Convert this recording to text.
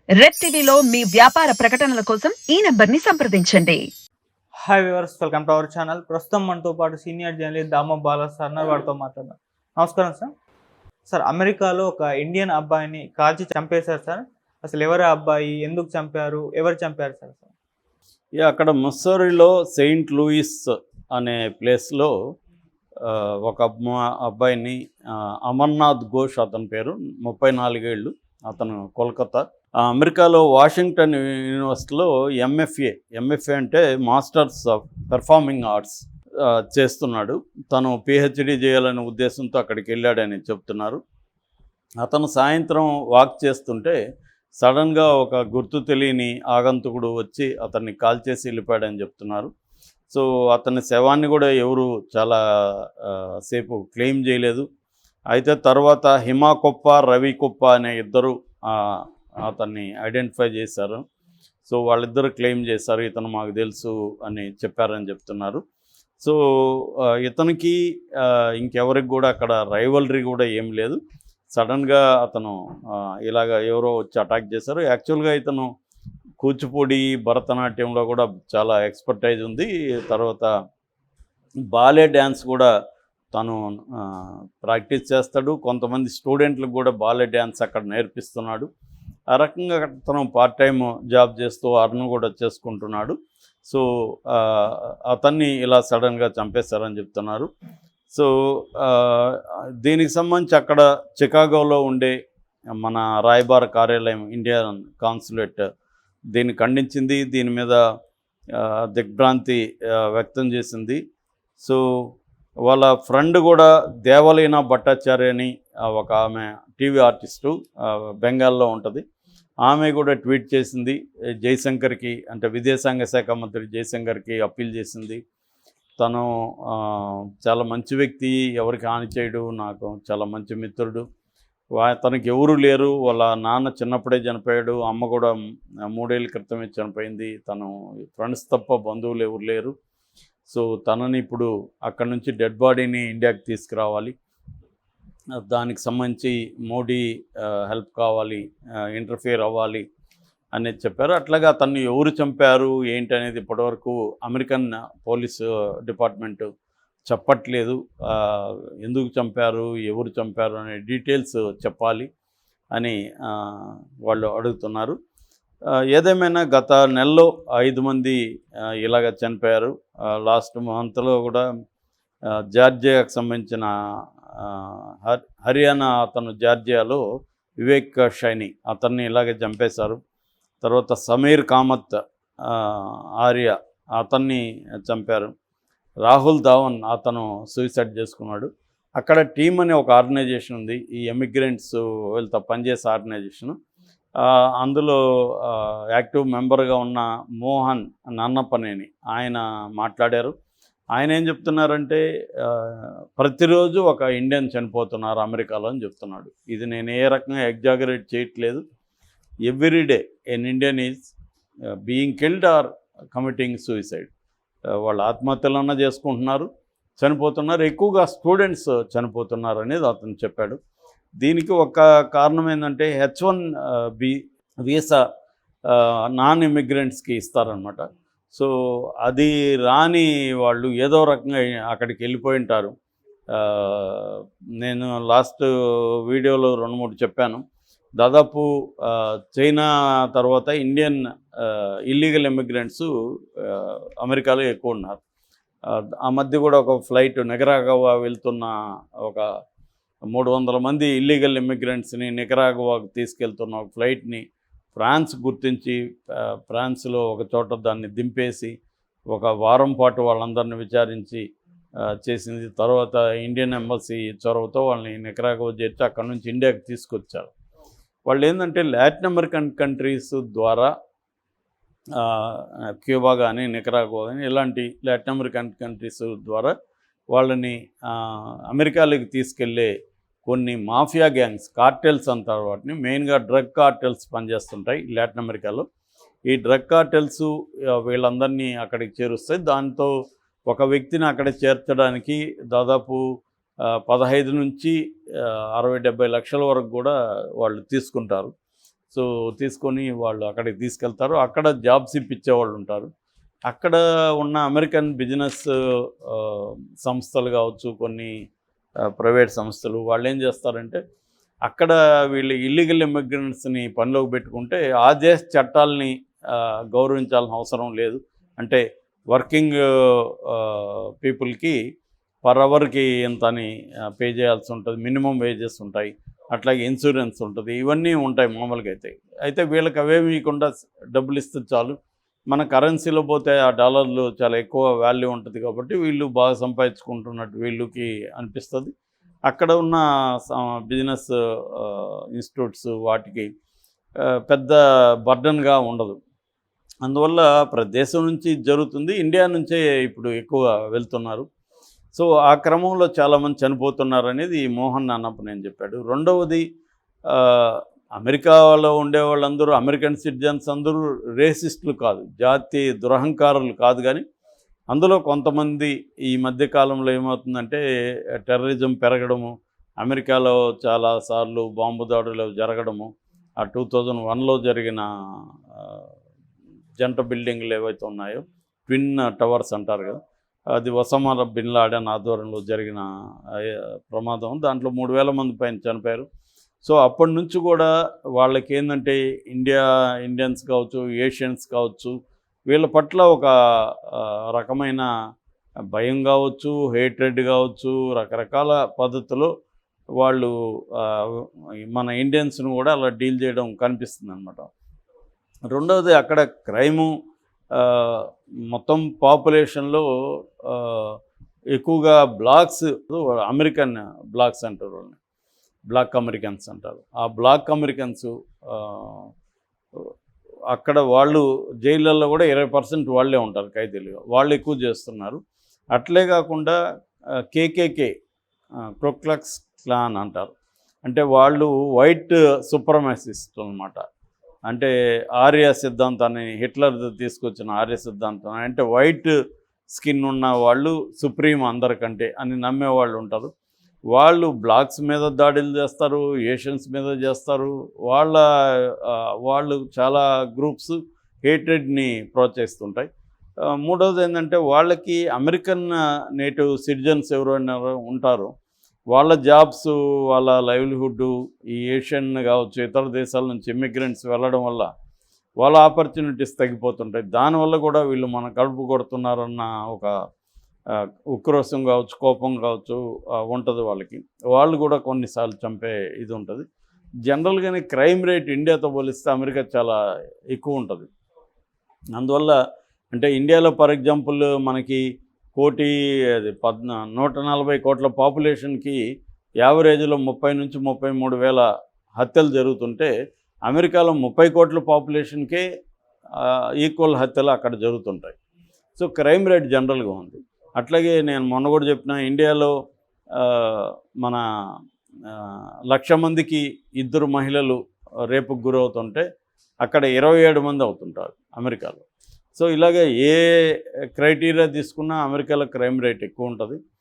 Red టీవీలో మీ వ్యాపార ప్రకటనల కోసం ఈ నంబర్ని సంప్రదించండి. Hi viewers, welcome to our channel. ప్రస్తుతం మనతో పాటు సీనియర్ జర్నలిస్ట్ దామ బాలా సార్ వారితో మాట్లాడదాం. నమస్కారం సార్. సార్, అమెరికాలో ఒక ఇండియన్ అబ్బాయిని కాల్చి చంపేశారు సార్. అసలు ఎవరు అబ్బాయి, ఎందుకు చంపారు, ఎవరు చంపారు సార్? అక్కడ మిస్సౌరీలో సెయింట్ లూయిస్ అనే ప్లేస్లో ఒక అబ్బాయిని అమర్నాథ్ ఘోష్ అతని పేరు, 34 ఏళ్ళు, అతను కోల్కతా. అమెరికాలో వాషింగ్టన్ యూనివర్సిటీలో ఎంఎఫ్ఏ అంటే మాస్టర్స్ ఆఫ్ పెర్ఫార్మింగ్ ఆర్ట్స్ చేస్తున్నాడు. తను పిహెచ్డి చేయాలనే ఉద్దేశంతో అక్కడికి వెళ్ళాడని చెప్తున్నారు. అతను సాయంత్రం వాక్ చేస్తుంటే సడన్గా ఒక గుర్తు తెలియని ఆగంతుకుడు వచ్చి అతన్ని కాల్చేసి వెళ్ళిపోయాడని చెప్తున్నారు. సో అతని శవాన్ని కూడా ఎవరు చాలా సేపు క్లెయిమ్ చేయలేదు. అయితే తర్వాత హిమాకొప్ప, రవికొప్ప అనే ఇద్దరు అతన్ని ఐడెంటిఫై చేశారు. సో వాళ్ళిద్దరు క్లెయిమ్ చేశారు, ఇతను మాకు తెలుసు అని చెప్పారని చెప్తున్నారు. సో ఇతనికి ఇంకెవరికి కూడా అక్కడ రైవలరీ కూడా ఏం లేదు. సడన్గా అతను ఇలాగ ఎవరో వచ్చి అటాక్ చేశారు. యాక్చువల్గా ఇతను కూచిపూడి, భరతనాట్యంలో కూడా చాలా ఎక్స్పర్టైజ్ ఉంది. తర్వాత బాలే డ్యాన్స్ కూడా తను ప్రాక్టీస్ చేస్తాడు. కొంతమంది స్టూడెంట్లకు కూడా బాలే డ్యాన్స్ అక్కడ నేర్పిస్తున్నాడు. ఆ రకంగా తను పార్ట్ టైం జాబ్ చేస్తూ అర్న్ కూడా చేసుకుంటున్నాడు. సో అతన్ని ఇలా సడన్గా చంపేశారని చెప్తున్నారు. సో దీనికి సంబంధించి అక్కడ చికాగోలో ఉండే మన రాయబార కార్యాలయం, ఇండియన్ కాన్సులేట్ దీన్ని ఖండించింది. దీని మీద దిగ్భ్రాంతి వ్యక్తం చేసింది. సో వాళ్ళ ఫ్రెండ్ కూడా దేవలీనా భట్టాచార్య అని ఒక ఆమె టీవీ ఆర్టిస్టు, బెంగాల్లో ఉంటుంది. ఆమె కూడా ట్వీట్ చేసింది. జైశంకర్కి, అంటే విదేశాంగ శాఖ మంత్రి జైశంకర్కి అప్పీల్ చేసింది. తను చాలా మంచి వ్యక్తి, ఎవరికి హాని చేయడు, నాకు చాలా మంచి మిత్రుడు, తనకి ఎవరు లేరు, వాళ్ళ నాన్న చిన్నప్పుడే చనిపోయాడు, అమ్మ కూడా 3 ఏళ్ళ క్రితమే చనిపోయింది, తను ఫ్రెండ్స్ తప్ప బంధువులు ఎవరు లేరు. సో తనని ఇప్పుడు అక్కడ నుంచి డెడ్ బాడీని ఇండియాకి తీసుకురావాలి, దానికి సంబంధించి మోడీ హెల్ప్ కావాలి, ఇంటర్ఫియర్ అవ్వాలి అనేది చెప్పారు. అట్లాగా తను ఎవరు చంపారు ఏంటి అనేది ఇప్పటివరకు అమెరికన్ పోలీసు డిపార్ట్మెంటు చెప్పట్లేదు. ఎందుకు చంపారు, ఎవరు చంపారు అనే డీటెయిల్స్ చెప్పాలి అని వాళ్ళు అడుగుతున్నారు. ఏదేమైనా గత నెలలో 5 మంది ఇలాగ చనిపోయారు. లాస్ట్ మంత్లో కూడా జార్జియాకు సంబంధించిన హర్యానా అతను జార్జియాలో వివేక్ షైని అతన్ని ఇలాగే చంపేశారు. తర్వాత సమీర్ కామత్ ఆర్య అతన్ని చంపారు. రాహుల్ ధావన్ అతను సూసైడ్ చేసుకున్నాడు. అక్కడ టీమ్ అనే ఒక ఆర్గనైజేషన్ ఉంది, ఈ ఎమిగ్రెంట్స్ వీళ్ళతో పనిచేసే ఆర్గనైజేషను. అందులో యాక్టివ్ మెంబర్గా ఉన్న మోహన్ నన్నపనేని ఆయన మాట్లాడారు. ఆయన ఏం చెప్తున్నారంటే ప్రతిరోజు ఒక ఇండియన్ చనిపోతున్నారు అమెరికాలో అని చెప్తున్నాడు. ఇది నేను ఏ రకంగా ఎగ్జాగరేట్ చేయట్లేదు. Everyday an Indian is being killed or committing suicide. వాళ్ళు ఆత్మహత్యలన్నా చేసుకుంటున్నారు, చనిపోతున్నారు, ఎక్కువగా స్టూడెంట్స్ చనిపోతున్నారు అనేది అతను చెప్పాడు. దీనికి ఒక కారణం ఏంటంటే H1B వీసా నాన్ ఇమిగ్రెంట్స్కి ఇస్తారనమాట. సో అది రాని వాళ్ళు ఏదో రకంగా అక్కడికి వెళ్ళిపోయి ఉంటారు. నేను లాస్ట్ వీడియోలో 2-3 చెప్పాను. దాదాపు చైనా తర్వాత ఇండియన్ ఇల్లీగల్ ఇమిగ్రెంట్స్ అమెరికాలో ఎక్కువ ఉన్నారు. ఆ మధ్య కూడా ఒక ఫ్లైట్ నికరాగువా వెళ్తున్న ఒక 300 మంది ఇల్లీగల్ ఇమిగ్రెంట్స్ని నికరాగువాకు తీసుకెళ్తున్న ఒక ఫ్లైట్ని ఫ్రాన్స్ గుర్తించి ఫ్రాన్స్లో ఒక చోట దాన్ని దింపేసి ఒక వారం పాటు వాళ్ళందరినీ విచారించి చేసింది. తర్వాత ఇండియన్ ఎంబసీ చొరవతో వాళ్ళని నికరాగువా చేర్చి అక్కడ నుంచి ఇండియాకి తీసుకొచ్చారు. వాళ్ళు ఏంటంటే లాటిన్ అమెరికన్ కంట్రీస్ ద్వారా, క్యూబా కానీ నికరాగువా కానీ ఇలాంటి లాటిన్ అమెరికన్ కంట్రీస్ ద్వారా వాళ్ళని అమెరికాలోకి తీసుకెళ్ళే కొన్ని మాఫియా గ్యాంగ్స్, కార్టెల్స్ అంటారు వాటిని, మెయిన్గా డ్రగ్ కార్టెల్స్ పనిచేస్తుంటాయి లాటిన్ అమెరికాలో. ఈ డ్రగ్ కార్టెల్స్ వీళ్ళందరినీ అక్కడికి చేరుస్తాయి. దాంతో ఒక వ్యక్తిని అక్కడ చేర్చడానికి దాదాపు 15 నుంచి 60-70 లక్షల వరకు కూడా వాళ్ళు తీసుకుంటారు. సో తీసుకొని వాళ్ళు అక్కడికి తీసుకెళ్తారు. అక్కడ జాబ్స్ ఇప్పించేవాళ్ళు ఉంటారు. అక్కడ ఉన్న అమెరికన్ బిజినెస్ సంస్థలు కావచ్చు, కొన్ని ప్రైవేట్ సంస్థలు వాళ్ళు ఏం చేస్తారంటే అక్కడ వీళ్ళు ఇల్లీగల్ ఇమిగ్రెంట్స్ని పనిలోకి పెట్టుకుంటే ఆ దేశ చట్టాలని గౌరవించాల్సిన అవసరం లేదు. అంటే వర్కింగ్ పీపుల్కి పర్ అవర్కి ఎంత అని పే చేయాల్సి ఉంటుంది, మినిమం వేజెస్ ఉంటాయి, అట్లాగే ఇన్సూరెన్స్ ఉంటుంది, ఇవన్నీ ఉంటాయి మామూలుగా అయితే వీళ్ళకి అవేమి ఇవ్వకుండా డబ్బులు ఇస్తే చాలు. మన కరెన్సీలో పోతే ఆ డాలర్లు చాలా ఎక్కువ వాల్యూ ఉంటుంది కాబట్టి వీళ్ళు బాగా సంపాదించుకుంటున్నట్టు వీళ్ళకి అనిపిస్తుంది. అక్కడ ఉన్న బిజినెస్ ఇన్స్టిట్యూట్స్ వాటికి పెద్ద బర్డన్గా ఉండదు. అందువల్ల దేశం నుంచి జరుగుతుంది, ఇండియా నుంచే ఇప్పుడు ఎక్కువ వెళ్తున్నారు. సో ఆ క్రమంలో చాలామంది చనిపోతున్నారు అనేది మోహన్ అన్నప్పుడు నేను చెప్పాడు. రెండవది అమెరికాలో ఉండే వాళ్ళందరూ అమెరికన్ సిటిజన్స్ అందరూ రేసిస్టులు కాదు, జాతి దురహంకారులు కాదు. కానీ అందులో కొంతమంది ఈ మధ్యకాలంలో ఏమవుతుందంటే టెర్రరిజం పెరగడము, అమెరికాలో చాలాసార్లు బాంబు దాడులు జరగడము, ఆ 2001లో జరిగిన జంట బిల్డింగ్లు ఏవైతే ఉన్నాయో ట్విన్ టవర్స్ అంటారు కదా, అది ఒసామా బిన్ లాడెన్ ఆధ్వర్యంలో జరిగిన ప్రమాదం. దాంట్లో 3000 మంది పైన చనిపోయారు. సో అప్పటి నుంచి కూడా వాళ్ళకి ఏంటంటే ఇండియన్స్ కావచ్చు, ఏషియన్స్ కావచ్చు, వీళ్ళ పట్ల ఒక రకమైన భయం కావచ్చు, హేట్రెడ్ కావచ్చు, రకరకాల పద్ధతిలో వాళ్ళు మన ఇండియన్స్ను కూడా అలా డీల్ చేయడం కనిపిస్తుంది అన్నమాట. రెండవది అక్కడ క్రైము మొత్తం పాపులేషన్లో ఎక్కువగా బ్లాక్స్, అమెరికన్ బ్లాక్స్ అంటారు వాళ్ళని, బ్లాక్ అమెరికన్స్ అంటారు. ఆ బ్లాక్ అమెరికన్స్ అక్కడ వాళ్ళు జైళ్ళల్లో కూడా 20% వాళ్ళే ఉంటారు ఖైదీలుగా, వాళ్ళు ఎక్కువ చేస్తున్నారు. అట్లే కాకుండా కేకేకే, క్రోక్లక్స్ క్లాన్ అంటారు. అంటే వాళ్ళు వైట్ సుప్రమసిస్ట్ అన్నమాట. అంటే ఆర్య సిద్ధాంతాన్ని, హిట్లర్ తీసుకొచ్చిన ఆర్య సిద్ధాంతం అంటే వైట్ స్కిన్ ఉన్న వాళ్ళు సుప్రీం అందరికంటే అని నమ్మేవాళ్ళు ఉంటారు. వాళ్ళు బ్లాక్స్ మీద దాడులు చేస్తారు, ఏషియన్స్ మీద చేస్తారు. వాళ్ళు చాలా గ్రూప్స్ హేట్రెడ్ని ప్రోత్సహిస్తుంటాయి. మూడవది ఏంటంటే వాళ్ళకి అమెరికన్ నేటివ్ సిటిజన్స్ ఎవరైనా ఉంటారో వాళ్ళ జాబ్స్, వాళ్ళ లైవ్లీహుడ్ ఈ ఏషియన్ కావచ్చు, ఇతర దేశాల నుంచి ఇమిగ్రెంట్స్ వెళ్ళడం వల్ల వాళ్ళ ఆపర్చునిటీస్ తగ్గిపోతుంటాయి. దానివల్ల కూడా వీళ్ళు మన కడుపు కొడుతున్నారన్న ఒక ఉక్రోషం కావచ్చు, కోపం కావచ్చు ఉంటుంది వాళ్ళకి. వాళ్ళు కూడా కొన్నిసార్లు చంపే ఇది ఉంటుంది. జనరల్గానే క్రైమ్ రేట్ ఇండియాతో పోలిస్తే అమెరికా చాలా ఎక్కువ ఉంటుంది. అందువల్ల అంటే ఇండియాలో ఫర్ ఎగ్జాంపుల్ మనకి 140 కోట్ల పాపులేషన్కి యావరేజ్లో 30 నుంచి 33 వేల హత్యలు జరుగుతుంటే అమెరికాలో 30 కోట్ల పాపులేషన్కే ఈక్వల్ హత్యలు అక్కడ జరుగుతుంటాయి. సో క్రైమ్ రేట్ జనరల్గా ఉంది. అట్లాగే నేను మొన్న కూడా చెప్పిన, ఇండియాలో మన 1,00,000 మందికి 2 మహిళలు రేపుకు గురవుతుంటే అక్కడ 27 మంది అవుతుంటారు అమెరికాలో. సో ఇలాగే ఏ క్రైటీరియా తీసుకున్నా అమెరికాలో క్రైమ్ రేట్ ఎక్కువ ఉంటుంది.